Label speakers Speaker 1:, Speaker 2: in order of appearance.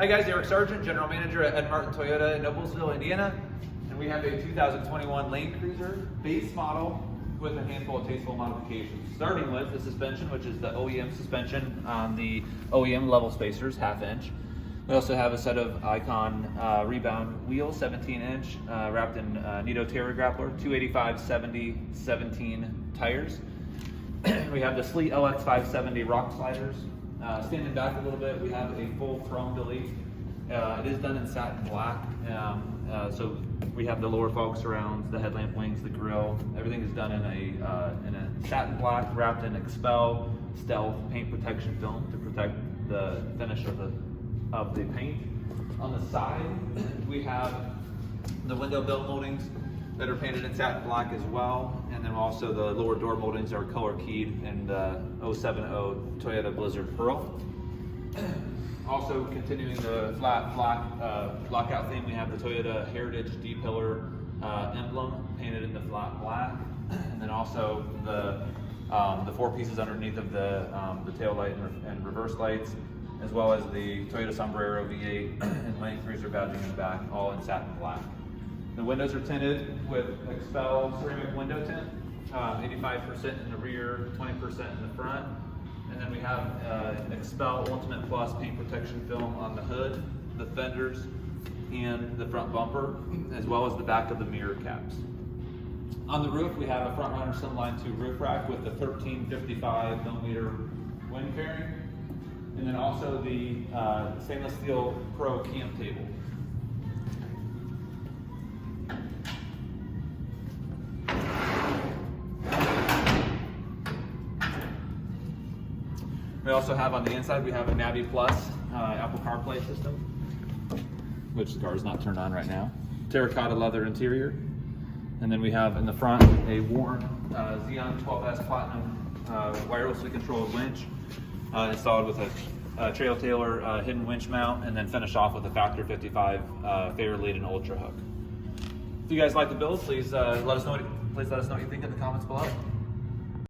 Speaker 1: Hi guys, Eric Sargent, General Manager at Ed Martin Toyota in Noblesville, Indiana. And we have a 2021 Lane Cruiser base model with a handful of tasteful modifications. Starting with the suspension, which is the OEM suspension on the OEM level spacers, 1/2 inch. We also have a set of Icon Rebound wheels, 17 inch, wrapped in NITTO Terragrappler, 285/70/17 tires. We have the Slee LX 570 rock sliders. Standing back a little bit, we have a full chrome delete. It is done in satin black. So we have the lower fog surrounds, the headlamp wings, the grille. Everything is done in a satin black, wrapped in XPEL Stealth paint protection film to protect the finish of the paint. On the side, we have the window bell moldings that are painted in satin black as well, and then also the lower door moldings are color keyed in the 070 Toyota Blizzard Pearl. Also continuing the flat black lockout theme, we have the Toyota Heritage D-pillar emblem painted in the flat black, and then also the 4 pieces underneath of the tail light and reverse lights, as well as the Toyota Sombrero V8 and Lane Cruiser badging in the back, all in satin black. The windows are tinted with XPEL Ceramic window tint, 85% in the rear, 20% in the front. And then we have XPEL Ultimate Plus paint protection film on the hood, the fenders, and the front bumper, as well as the back of the mirror caps. On the roof, we have a front Runner Slimline II roof rack with the 1355mm wind fairing, and then also the stainless steel Pro camp table. We also have on the inside, we have a NaviPlus Apple CarPlay system, which the car is not turned on right now. Terracotta leather interior. And then we have in the front a worn Zeon 12S Platinum wirelessly controlled winch installed with a Tailor hidden winch mount, and then finish off with a Factor 55 fairlead and Ultrahook. If you guys like the build, please let us know what you think in the comments below.